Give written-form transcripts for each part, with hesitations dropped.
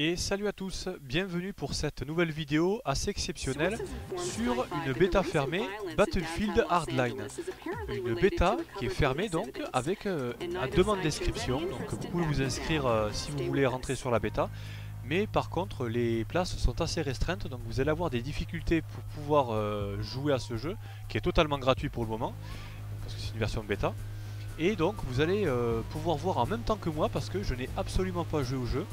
Et salut à tous, bienvenue pour cette nouvelle vidéo assez exceptionnelle sur une bêta fermée Battlefield Hardline. Une bêta qui est fermée donc avec à demande d'inscription, donc vous pouvez vous inscrire si vous voulez rentrer sur la bêta. Mais par contre les places sont assez restreintes, donc vous allez avoir des difficultés pour pouvoir jouer à ce jeu qui est totalement gratuit pour le moment, parce que c'est une version bêta. Et donc vous allez pouvoir voir en même temps que moi, parce que je n'ai absolument pas joué au jeu.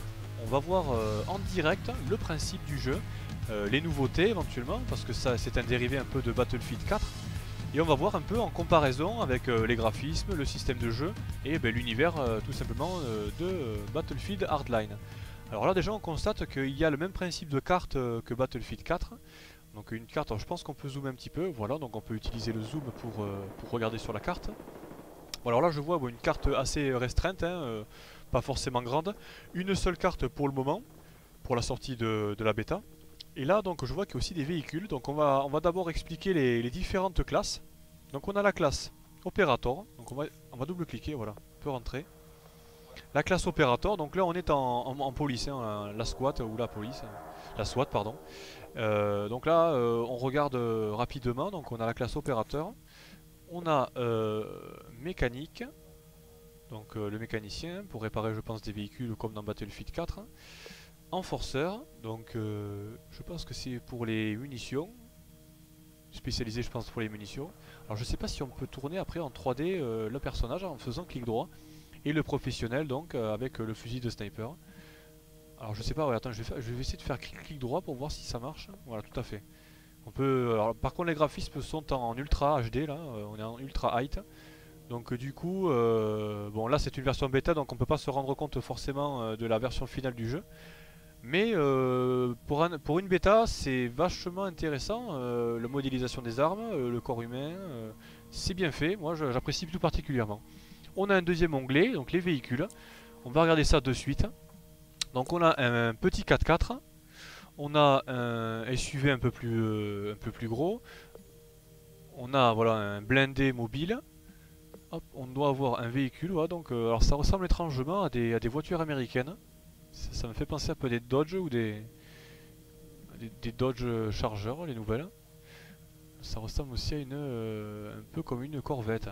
On va voir en direct le principe du jeu, les nouveautés éventuellement, parce que ça c'est un dérivé un peu de Battlefield 4. Et on va voir un peu en comparaison avec les graphismes, le système de jeu et l'univers tout simplement de Battlefield Hardline. Alors là déjà on constate qu'il y a le même principe de carte que Battlefield 4. Donc une carte, alors je pense qu'on peut zoomer un petit peu, voilà, donc on peut utiliser le zoom pour regarder sur la carte. Bon, alors là je vois une carte assez restreinte, hein, pas forcément grande. Une seule carte pour le moment, pour la sortie de la bêta. Et là donc je vois qu'il y a aussi des véhicules, donc on va d'abord expliquer les différentes classes. Donc on a la classe Operator, donc on va double cliquer, voilà, on peut rentrer. La classe Operator, donc là on est en police, hein, la SWAT ou la police, la SWAT pardon. Donc là on regarde rapidement, donc on a la classe Opérateur. On a mécanique, donc le mécanicien pour réparer je pense des véhicules comme dans Battlefield 4. Enforceur, donc je pense que c'est pour les munitions, spécialisé je pense pour les munitions. Alors je sais pas si on peut tourner après en 3D le personnage en faisant clic droit. Et le professionnel donc avec le fusil de sniper. Alors je sais pas, ouais, attends, je vais essayer de faire clic droit pour voir si ça marche. Voilà, tout à fait. On peut, alors, par contre les graphismes sont en ultra HD là, on est en ultra height. Donc du coup, bon là c'est une version bêta donc on peut pas se rendre compte forcément de la version finale du jeu. Mais pour une bêta c'est vachement intéressant, la modélisation des armes, le corps humain, c'est bien fait, moi j'apprécie tout particulièrement. On a un deuxième onglet, donc les véhicules, on va regarder ça de suite. Donc on a un petit 4x4. On a un SUV un peu plus gros. On a voilà un blindé mobile. Hop, on doit avoir un véhicule. Voilà, donc, alors ça ressemble étrangement à des voitures américaines. Ça me fait penser un peu des Dodge ou des Dodge Charger, les nouvelles. Ça ressemble aussi à un peu comme une Corvette.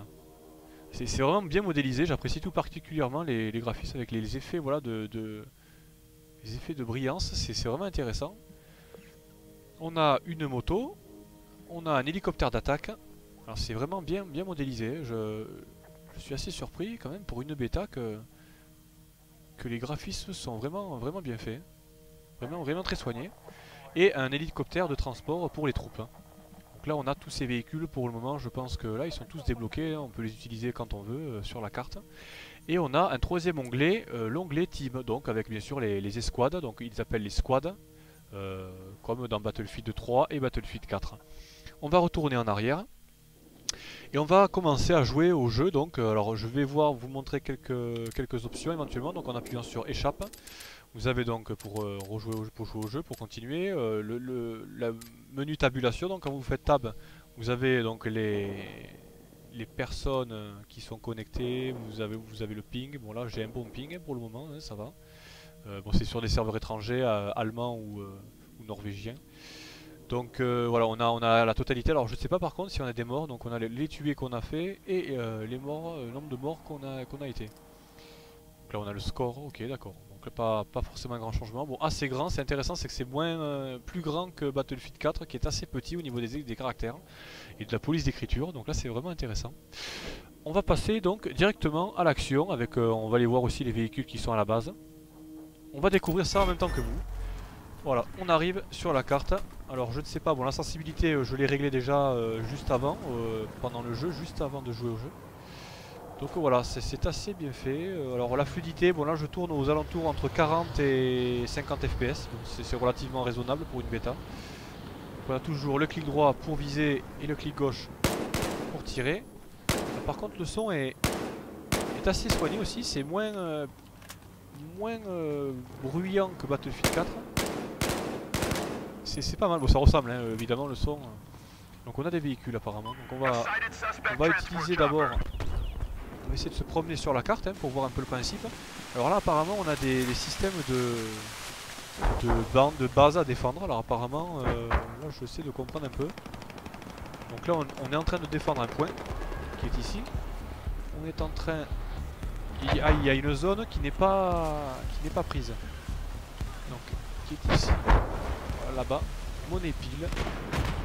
C'est vraiment bien modélisé. J'apprécie tout particulièrement les graphismes avec les effets, voilà, les effets de brillance. C'est vraiment intéressant. On a une moto, on a un hélicoptère d'attaque. Alors c'est vraiment bien modélisé. Je suis assez surpris quand même pour une bêta que les graphismes sont vraiment bien faits. Vraiment très soignés. Et un hélicoptère de transport pour les troupes. Donc là on a tous ces véhicules pour le moment, je pense que là ils sont tous débloqués, on peut les utiliser quand on veut sur la carte. Et on a un troisième onglet, l'onglet Team, donc avec bien sûr les escouades, donc ils appellent les squads. Comme dans Battlefield 3 et Battlefield 4. On va retourner en arrière et on va commencer à jouer au jeu. Donc, alors je vais vous montrer quelques options éventuellement. Donc en appuyant sur échappe, vous avez donc pour jouer au jeu, pour continuer, le menu tabulation. Donc quand vous faites tab, vous avez donc les personnes qui sont connectées, vous avez le ping. Bon là j'ai un bon ping pour le moment, hein, ça va. Bon, c'est sur des serveurs étrangers, allemands ou norvégiens. Donc voilà, on a la totalité. Alors je sais pas par contre si on a des morts, donc on a les tués qu'on a fait et les morts, le nombre de morts qu'on a été. Donc là on a le score, ok d'accord. Donc là pas forcément un grand changement. Bon, assez grand, c'est intéressant, c'est que c'est plus grand que Battlefield 4 qui est assez petit au niveau des caractères et de la police d'écriture. Donc là c'est vraiment intéressant. On va passer donc directement à l'action avec, on va aller voir aussi les véhicules qui sont à la base. On va découvrir ça en même temps que vous. Voilà, on arrive sur la carte. Alors je ne sais pas, bon la sensibilité je l'ai réglée déjà juste avant, pendant le jeu, juste avant de jouer au jeu. Donc voilà, c'est assez bien fait. Alors la fluidité, bon là je tourne aux alentours entre 40 et 50 fps, c'est relativement raisonnable pour une bêta. Donc on a toujours le clic droit pour viser et le clic gauche pour tirer. Par contre le son est assez soigné aussi, c'est moins bruyant que Battlefield 4. C'est pas mal, bon ça ressemble hein, évidemment le son. Donc on a des véhicules apparemment. Donc on va utiliser d'abord, on va essayer de se promener sur la carte hein, pour voir un peu le principe. Alors là apparemment on a des systèmes de base à défendre. Alors apparemment, là je sais de comprendre un peu. Donc là on est en train de défendre un point qui est ici. On est en train... il y a une zone qui n'est pas prise. Donc qui est ici. Là-bas. Monnaie pile.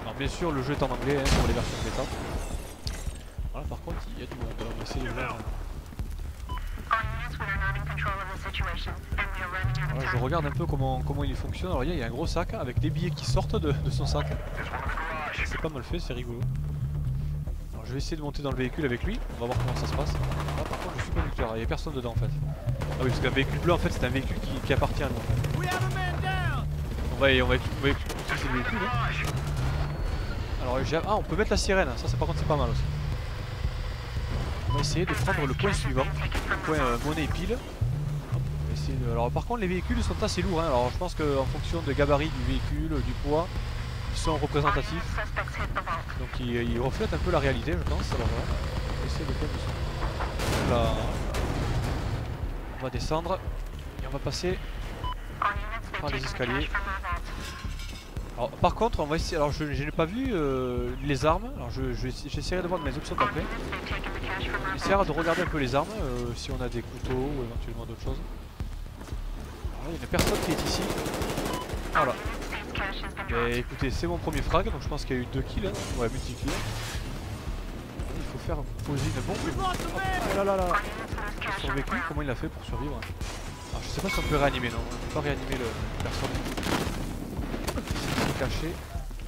Alors bien sûr le jeu est en anglais hein, pour les versions bêta. Voilà par contre il y a du monde. On va essayer de voir. Voilà, je regarde un peu comment il fonctionne. Alors il y a un gros sac avec des billets qui sortent de son sac. C'est pas mal fait, c'est rigolo. Alors je vais essayer de monter dans le véhicule avec lui. On va voir comment ça se passe. Là par contre je suis conducteur, il n'y a personne dedans en fait. Ah oui parce qu'un véhicule bleu en fait c'est un véhicule qui appartient à nous en fait. On va utiliser le véhicule. Hein. Alors on peut mettre la sirène, ça par contre c'est pas mal aussi. On va essayer de prendre le point suivant, le point monnaie pile. Alors par contre les véhicules sont assez lourds, hein. Alors je pense qu'en fonction des gabarits du véhicule, du poids, ils sont représentatifs. Donc ils reflètent un peu la réalité je pense. Alors voilà, on va essayer de prendre là. On va descendre et on va passer par les escaliers. Alors, par contre on va essayer, alors je n'ai pas vu les armes, alors j'essaierai de voir mes options d'après. J'essaierai de regarder un peu les armes, si on a des couteaux ou éventuellement d'autres choses. Il y a une personne qui est ici. Voilà. Et écoutez, c'est mon premier frag, donc je pense qu'il y a eu 2 kills. Hein. Ouais, multi-kills. Il faut faire poser une bombe. Oh là là là. Il a survécu, comment il a fait pour survivre? Alors je sais pas si on peut réanimer, non. On peut pas réanimer le personne. C'est caché.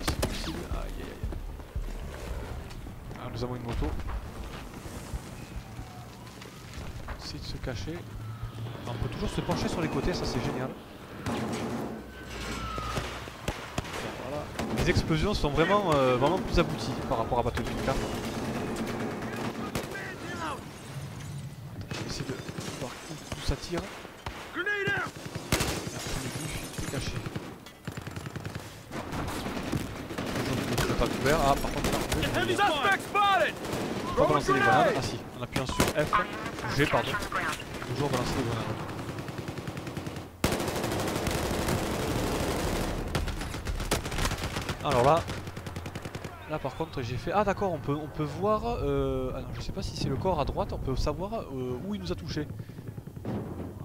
C'est possible. Aïe aïe aïe. Alors nous avons une moto. Essayer de se cacher. On peut toujours se pencher sur les côtés, ça c'est génial. Voilà. Les explosions sont vraiment plus abouties par rapport à Battlefield 4. Je vais essayer de voir où ça tire. C'est caché. Je n'ai pas couvert. Ah par contre on peut pas balancer les grenades. Ah si, en appuyant sur F, G pardon. Toujours balancer les grenades. Alors là par contre j'ai fait... Ah d'accord, on peut voir... Alors je sais pas si c'est le corps à droite, on peut savoir où il nous a touché.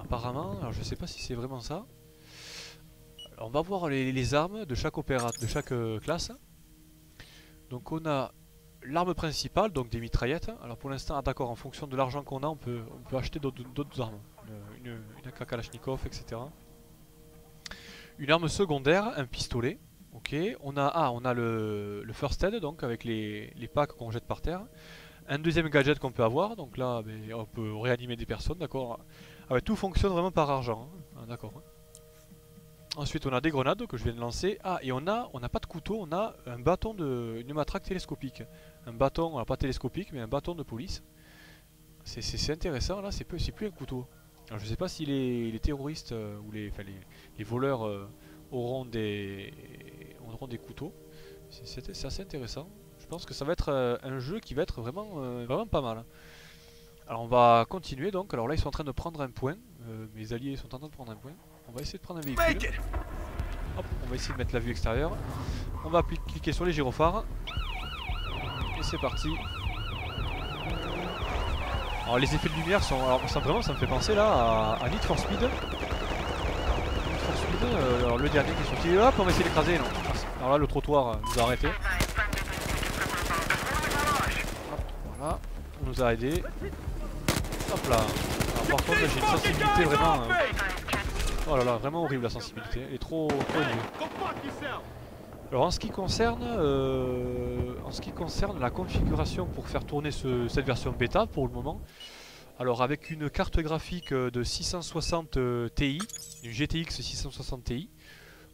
Apparemment, alors je sais pas si c'est vraiment ça. Alors, on va voir les armes de chaque de chaque classe. Donc on a l'arme principale, donc des mitraillettes. Alors pour l'instant, ah, d'accord, en fonction de l'argent qu'on a, on peut acheter d'autres armes. Une AK Kalachnikov, etc. Une arme secondaire, un pistolet. Ok, on a le first aid, donc avec les packs qu'on jette par terre. Un deuxième gadget qu'on peut avoir, donc là on peut réanimer des personnes, d'accord. Ah ouais, tout fonctionne vraiment par argent, hein. Ah, d'accord. Ensuite on a des grenades que je viens de lancer. Ah, et on n'a pas de couteau, on a un bâton une matraque télescopique. Un bâton, alors pas télescopique, mais un bâton de police. C'est intéressant, là c'est plus un couteau. Alors je sais pas si les terroristes ou les voleurs auront des couteaux. C'est assez intéressant. Je pense que ça va être un jeu qui va être vraiment pas mal. Alors on va continuer donc. Alors là ils sont en train de prendre un point. Mes alliés sont en train de prendre un point. On va essayer de prendre un véhicule. Hop, on va essayer de mettre la vue extérieure. On va cliquer sur les gyrophares. Et c'est parti. Alors les effets de lumière sont... Alors ça me fait penser là à Need for Speed. Need for Speed, alors le dernier qui est sorti. Hop, on va essayer d'écraser. Alors là le trottoir nous a arrêté. Voilà, on nous a aidé. Hop là. Alors, par contre j'ai une sensibilité vraiment... Oh là là, vraiment horrible la sensibilité. Elle est trop élevée. Alors en ce qui concerne la configuration pour faire tourner cette version bêta pour le moment, alors avec une carte graphique de 660 Ti, une GTX 660 Ti,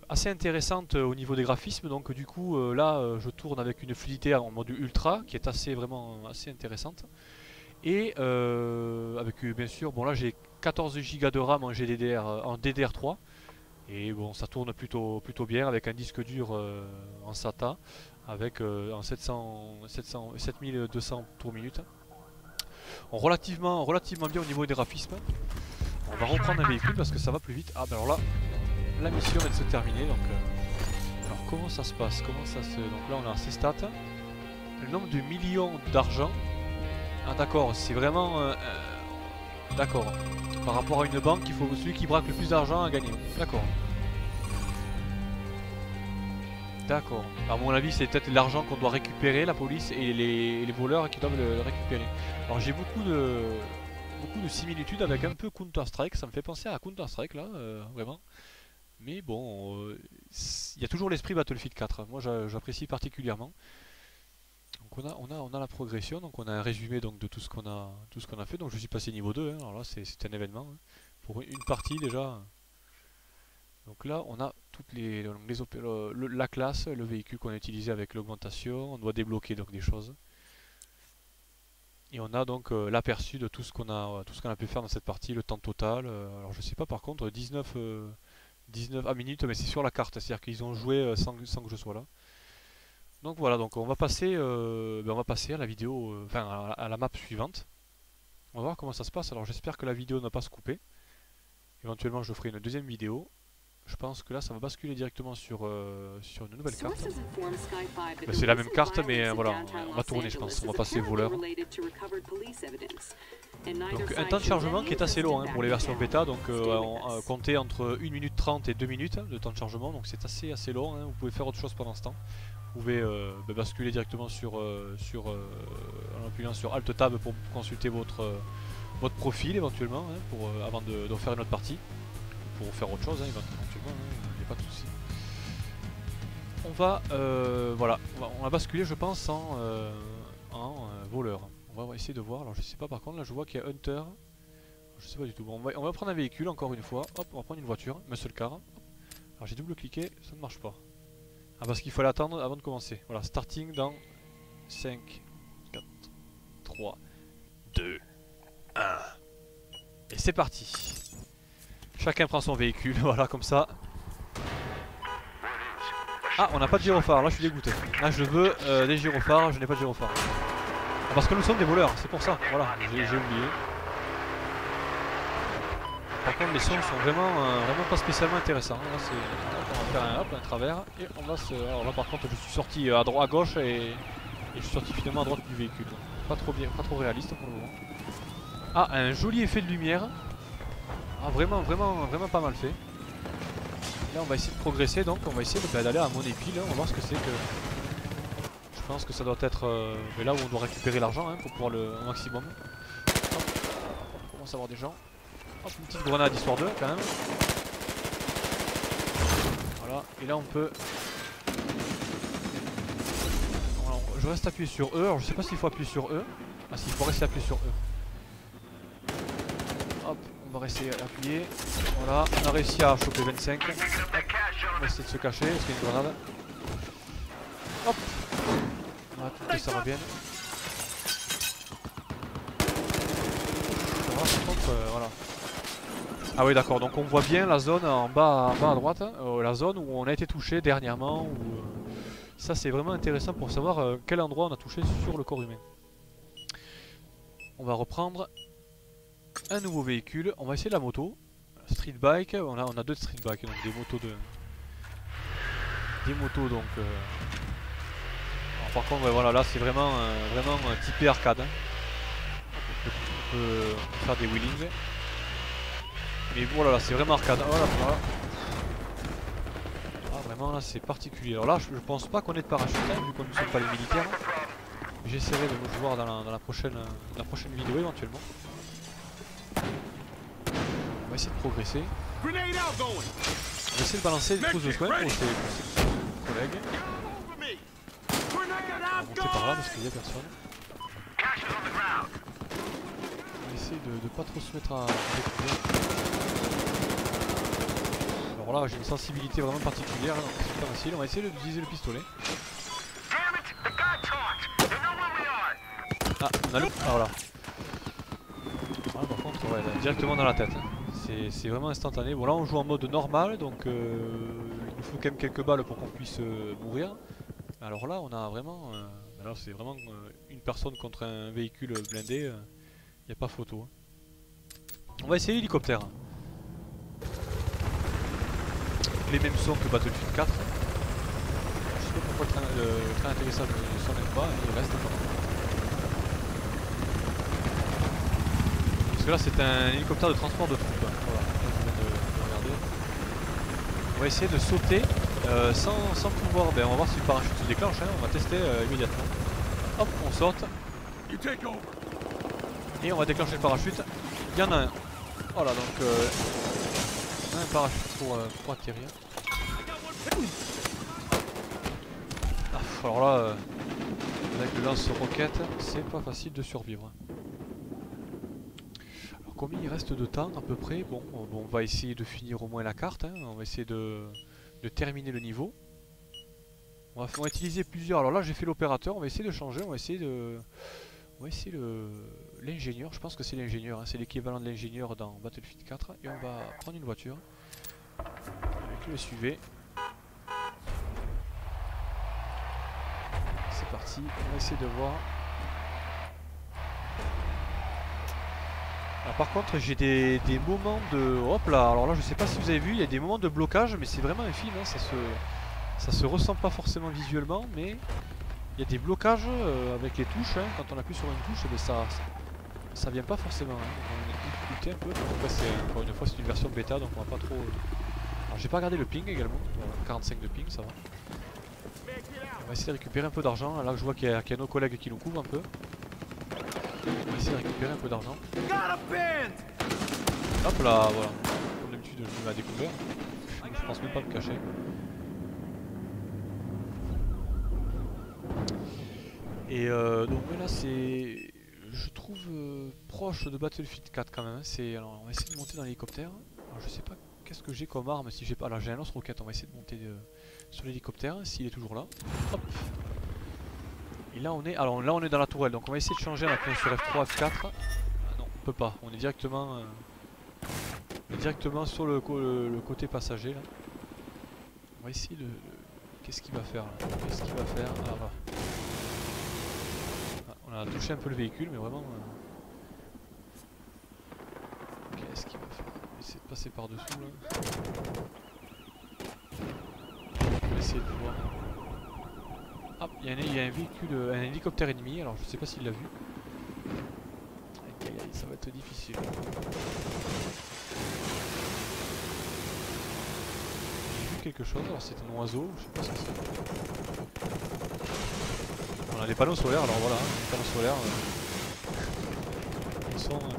assez intéressante au niveau des graphismes, donc du coup là je tourne avec une fluidité en mode ultra qui est vraiment assez intéressante. Et avec bien sûr, bon là j'ai 14 Go de RAM en DDR3. Et bon, ça tourne plutôt bien avec un disque dur en SATA avec en 7200 tours minute. Relativement bien au niveau des graphismes. On va reprendre un véhicule parce que ça va plus vite. Ah ben alors là, la mission vient de se terminer. Donc, alors comment ça se passe? Donc là on a ses stats. Le nombre de millions d'argent. Ah d'accord, c'est vraiment... d'accord. Par rapport à une banque, il faut celui qui braque le plus d'argent à gagner. D'accord. D'accord. À mon avis, c'est peut-être l'argent qu'on doit récupérer, la police et les voleurs qui doivent le récupérer. Alors j'ai beaucoup de similitudes avec un peu Counter-Strike. Ça me fait penser à Counter-Strike là, vraiment. Mais bon, il y a toujours l'esprit Battlefield 4. Moi, j'apprécie particulièrement. Donc on a la progression. Donc on a un résumé donc de tout ce qu'on a fait. Donc je suis passé niveau 2. Hein. Alors là, c'est un événement hein. Pour une partie déjà. Donc là, on a toutes la classe, le véhicule qu'on a utilisé avec l'augmentation. On doit débloquer donc des choses. Et on a donc l'aperçu de tout ce qu'on a pu faire dans cette partie, le temps total. Alors je sais pas par contre, 19 minutes, mais c'est sur la carte, c'est-à-dire qu'ils ont joué sans que je sois là. Donc voilà, donc on va passer à la vidéo, enfin à la map suivante. On va voir comment ça se passe. Alors j'espère que la vidéo ne va pas se couper. Éventuellement je ferai une deuxième vidéo. Je pense que là ça va basculer directement sur une nouvelle carte. C'est la même carte mais voilà, on va tourner je pense, on va passer voleur. Donc un temps de chargement qui est assez long hein, pour les versions bêta, donc comptez entre 1 minute 30 et 2 minutes de temps de chargement, donc c'est assez long, hein. Vous pouvez faire autre chose pendant ce temps. Vous pouvez basculer directement en appuyant sur Alt Tab pour consulter votre profil éventuellement, hein, avant de faire une autre partie. Pour faire autre chose, hein, éventuellement, il n'y a pas de souci. On va basculer, je pense, en voleur. On va essayer de voir. Alors, je sais pas, par contre, là, je vois qu'il y a Hunter. Je sais pas du tout. Bon, on va prendre un véhicule, encore une fois. Hop, on va prendre une voiture, muscle car. Hop. Alors, j'ai double-cliqué, ça ne marche pas. Ah, parce qu'il faut l'attendre avant de commencer. Voilà, starting dans 5, 4, 3, 2, 1. Et c'est parti. Chacun prend son véhicule, voilà comme ça. Ah, on n'a pas de gyrophare, là je suis dégoûté. Là je veux des gyrophares, je n'ai pas de gyrophare. Ah, parce que nous sommes des voleurs, c'est pour ça, voilà, j'ai oublié. Par contre les sons sont vraiment pas spécialement intéressants. Là on va faire un travers et on va se... Alors là par contre je suis sorti à gauche et je suis sorti finalement à droite du véhicule. Pas trop réaliste pour le moment. Ah, un joli effet de lumière. Ah, vraiment pas mal fait. Là on va essayer de progresser, donc on va essayer d'aller à mon épi là, on va voir ce que c'est que... Je pense que ça doit être là où on doit récupérer l'argent hein, pour pouvoir le maximum. Hop. On commence à avoir des gens. Hop, une petite grenade histoire d'eux quand même. Voilà, et là on peut... Alors, je reste appuyé sur E, alors je sais pas s'il faut appuyer sur E. Ah si, il faut rester appuyé sur E. Hop, on va rester appuyé. Voilà, on a réussi à choper 25. Hop. On va essayer de se cacher parce qu'il y a une grenade. Hop. On va attendre que ça revienne. Voilà, par contre, voilà. Ah oui d'accord, donc on voit bien la zone en bas à droite, la zone où on a été touché dernièrement. Ça c'est vraiment intéressant pour savoir quel endroit on a touché sur le corps humain. On va reprendre un nouveau véhicule, on va essayer la moto. Street bike, on a deux street bikes, donc des motos donc... Alors, par contre ouais, voilà, là c'est vraiment typé arcade. Hein. On peut faire des wheelings. Mais voilà, c'est vraiment arcade. Voilà. Ah, vraiment là c'est particulier. Alors là je pense pas qu'on ait de parachute hein, vu qu'on ne sommes pas les militaires. J'essaierai de vous voir dans la prochaine vidéo éventuellement. On va essayer de progresser. On va essayer de balancer des trousses de soins pour ses collègues. On va monter par là parce qu'il n'y a personne. On va essayer de pas trop se mettre à découvrir. Alors là j'ai une sensibilité vraiment particulière, c'est pas facile. On va essayer d'utiliser le pistolet. Ah, on a le... Ah voilà. Ah, par contre, ouais, directement dans la tête. C'est vraiment instantané. Bon là on joue en mode normal, donc il nous faut quand même quelques balles pour qu'on puisse mourir. Alors là on a vraiment... alors c'est vraiment une personne contre un véhicule blindé. Il n'y a pas photo. Hein. On va essayer l'hélicoptère. les mêmes sons que Battlefield 4. Je sais pas pourquoi le train atterrissage ne sonne pas, il reste pas. Parce que là c'est un hélicoptère de transport de troupes. Voilà, je viens de regarder. On va essayer de sauter sans pouvoir. Ben, on va voir si le parachute se déclenche, hein. On va tester immédiatement. Hop, on saute. Et on va déclencher le parachute. Il y en a un. Voilà, donc on a un parachute pour atterrir. Ah, alors là, avec le lance-roquette, c'est pas facile de survivre. Alors combien il reste de temps à peu près? Bon, on va essayer de finir au moins la carte, hein. On va essayer de terminer le niveau. On va utiliser plusieurs. Alors là j'ai fait l'opérateur, on va essayer de changer, on va essayer l'ingénieur, je pense que c'est l'ingénieur, hein. C'est l'équivalent de l'ingénieur dans Battlefield 4. Et on va prendre une voiture. Avec le SUV. C'est parti, on va essayer de voir. Alors, par contre j'ai des moments de... Hop là, alors là je sais pas si vous avez vu, il y a des moments de blocage, mais c'est vraiment infime, hein. Ça se ressent pas forcément visuellement, mais il y a des blocages avec les touches, hein. Quand on appuie sur une touche, ben ça vient pas forcément, hein. On a difficulté un peu. Après encore une fois c'est une version bêta, donc on va pas trop... Alors j'ai pas regardé le ping également, voilà, 45 de ping, ça va. On va essayer de récupérer un peu d'argent, là je vois qu'il y a nos collègues qui nous couvrent un peu. On va essayer de récupérer un peu d'argent. Hop là, voilà. Comme d'habitude, je m'ai découvert. Je pense même pas me cacher. Et donc là c'est... Je trouve proche de Battlefield 4 quand même. Alors on va essayer de monter dans l'hélicoptère. Alors je sais pas qu'est-ce que j'ai comme arme si j'ai pas... Alors j'ai un lance-roquette, on va essayer de monter sur l'hélicoptère s'il est toujours là. Hop. Et là on est... Alors là on est dans la tourelle, donc on va essayer de changer en appuyant sur F3, F4. Ah non, on peut pas, on est directement... sur le côté passager là. On va essayer de... Qu'est-ce qu'il va faire là? Qu'est-ce qu'il va faire? Ah voilà. Ah, on a touché un peu le véhicule mais vraiment... Qu'est-ce qu'il va faire? On va essayer de passer par dessous là. On va essayer de voir... Hop, il y a un véhicule, un hélicoptère ennemi, alors je sais pas s'il l'a vu. Aïe, aïe, aïe, ça va être difficile. J'ai vu quelque chose, alors c'est un oiseau, je sais pas ce que c'est. On a des panneaux solaires, alors voilà, les panneaux solaires.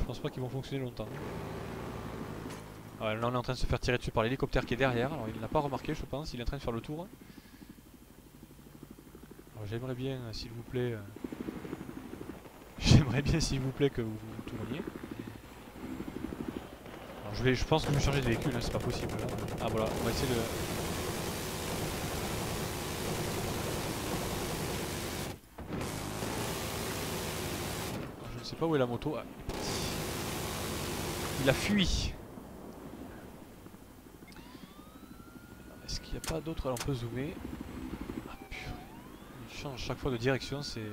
Je pense pas qu'ils vont fonctionner longtemps. Ouais, là on est en train de se faire tirer dessus par l'hélicoptère qui est derrière, alors il l'a pas remarqué je pense, il est en train de faire le tour. J'aimerais bien, s'il vous plaît, que vous tourniez. Alors je pense que je vais changer de véhicule, hein, c'est pas possible là. Ah voilà, on va essayer de... Alors, je ne sais pas où est la moto. Ah, il a fui. Est-ce qu'il n'y a pas d'autre? On peut zoomer. Change chaque fois de direction, c'est...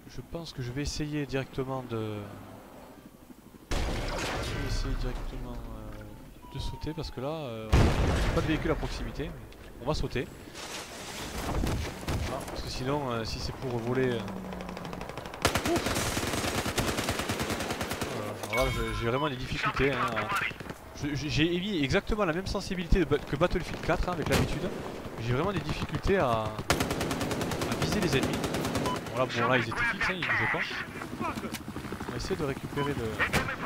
Je pense que je vais essayer directement de... de sauter parce que là, pas de véhicule à proximité. On va sauter. Ah, parce que sinon, si c'est pour voler... Alors là, j'ai vraiment des difficultés. Hein. J'ai émis exactement la même sensibilité que Battlefield 4 hein, avec l'habitude. J'ai vraiment des difficultés à viser les ennemis. Voilà, bon là ils étaient fixes, hein, ils bougeaient pas. On va essayer de récupérer le...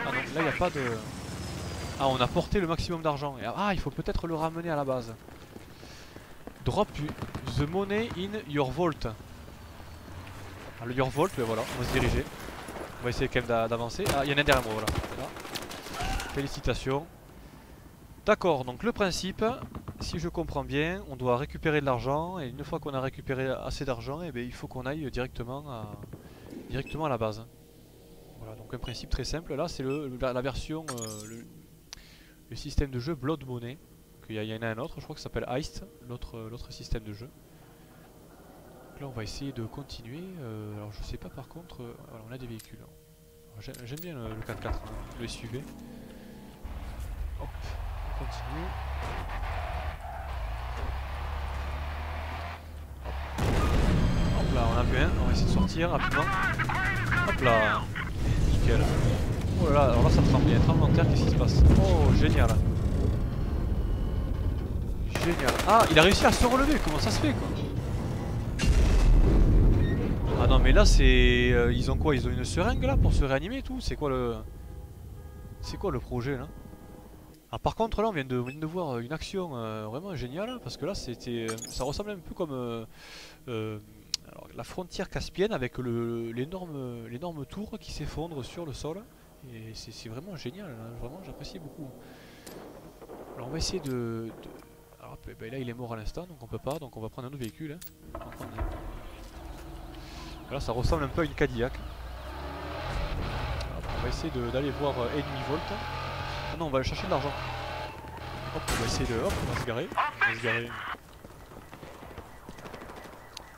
Ah non, là il n'y a pas de... Ah, on a porté le maximum d'argent. Ah, il faut peut-être le ramener à la base. Drop the money in your vault. Ah, le your vault, ben voilà, on va se diriger. On va essayer quand même d'avancer. Ah, il y en a un derrière moi, voilà. Félicitations. D'accord, donc le principe, si je comprends bien, on doit récupérer de l'argent et une fois qu'on a récupéré assez d'argent, eh bien, il faut qu'on aille directement à la base. Voilà, donc un principe très simple. Là, c'est la version, le système de jeu Blood Money. Il y en a un autre, je crois que ça s'appelle Heist, l'autre système de jeu. Donc là, on va essayer de continuer. Alors, je sais pas par contre. Voilà, on a des véhicules. J'aime bien le 4x4, hein, le SUV. Hop. continue. Hop là, on a vu un, on va essayer de sortir rapidement. Hop là, nickel. Oh là là, alors là ça tremble, il y a un tremblement de terre, qu'est-ce qui se passe? Oh, génial. Génial. Ah, il a réussi à se relever, comment ça se fait quoi? Ah non mais là c'est... ils ont quoi? Ils ont une seringue là pour se réanimer et tout? C'est quoi le... C'est quoi le projet là? Ah par contre là on vient de voir une action vraiment géniale, parce que là c'était... ça ressemble un peu comme alors, la frontière caspienne avec l'énorme tour qui s'effondre sur le sol. Et c'est vraiment génial, hein. Vraiment j'apprécie beaucoup. Alors on va essayer Alors ben, là il est mort à l'instant donc on peut pas, donc on va prendre un autre véhicule. Hein. Là ça ressemble un peu à une Cadillac. Alors, on va essayer d'aller voir Enemy Volt. Ah non, on va aller chercher de l'argent. Hop, on va essayer de... Hop, on va se garer. On va se garer.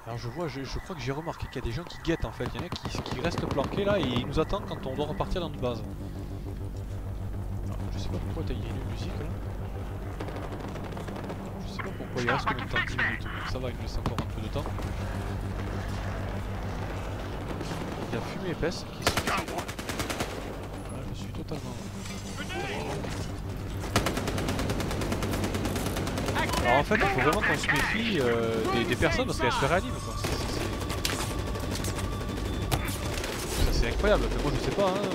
Alors je crois que j'ai remarqué qu'il y a des gens qui guettent en fait. Il y en a qui restent planqués là et ils nous attendent quand on doit repartir dans notre base. Alors, je sais pas pourquoi il y a une musique là. Je sais pas pourquoi il reste combien de temps, 10 minutes. Donc ça va, il nous laisse encore un peu de temps. Il y a fumée épaisse qui se... Là, je suis totalement... Alors en fait, il faut vraiment qu'on se méfie des personnes parce qu'elles se réaniment quoi. Ça c'est incroyable, mais moi je sais pas hein,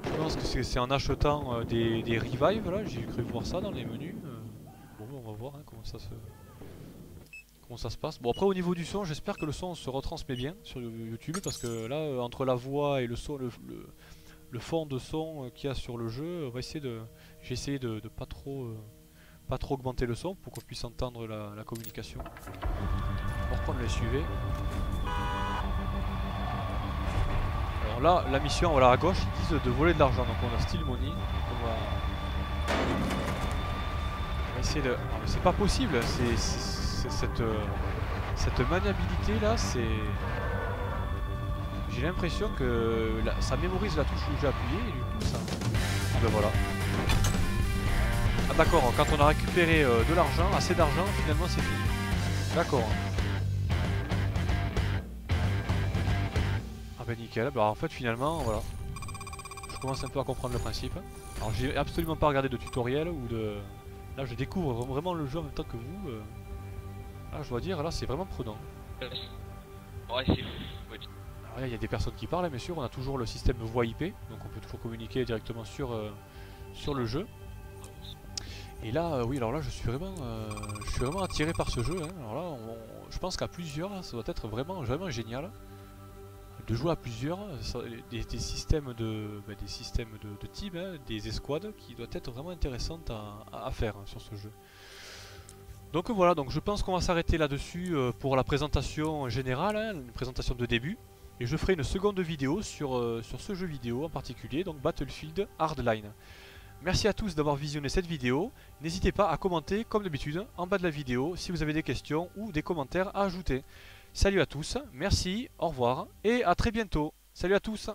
je pense que c'est en achetant des revives là, j'ai cru voir ça dans les menus. Bon on va voir hein, comment ça se passe. Bon après au niveau du son, j'espère que le son se retransmet bien sur YouTube, parce que là entre la voix et le son, le fond de son qu'il y a sur le jeu, on va essayer j'ai essayé de pas trop augmenter le son pour qu'on puisse entendre la communication. On va reprendre les SUV. Alors là, la mission, voilà à gauche, ils disent de voler de l'argent. Donc on a Still Money. Donc on va essayer de... Ah, mais c'est pas possible, cette maniabilité là, c'est... J'ai l'impression que ça mémorise la touche où j'ai appuyé et du coup ça... Ah ben voilà. Ah d'accord, quand on a récupéré de l'argent, assez d'argent, finalement c'est fini. D'accord. Ah bah nickel, bah en fait finalement, voilà. Je commence un peu à comprendre le principe. Alors j'ai absolument pas regardé de tutoriel ou de... Là je découvre vraiment le jeu en même temps que vous. Là je dois dire, là c'est vraiment prenant. Ouais c'est fou. Alors là il y a des personnes qui parlent, bien sûr, on a toujours le système voix IP, donc on peut toujours communiquer directement sur le jeu. Et là, oui, alors là, je suis vraiment attiré par ce jeu. Hein. Alors là, je pense qu'à plusieurs, ça doit être vraiment génial de jouer à plusieurs. Des systèmes de team, hein, des escouades, qui doivent être vraiment intéressantes à faire hein, sur ce jeu. Donc voilà, donc je pense qu'on va s'arrêter là-dessus pour la présentation générale, hein, une présentation de début. Et je ferai une seconde vidéo sur ce jeu vidéo en particulier, donc Battlefield Hardline. Merci à tous d'avoir visionné cette vidéo. N'hésitez pas à commenter comme d'habitude en bas de la vidéo si vous avez des questions ou des commentaires à ajouter. Salut à tous, merci, au revoir et à très bientôt. Salut à tous.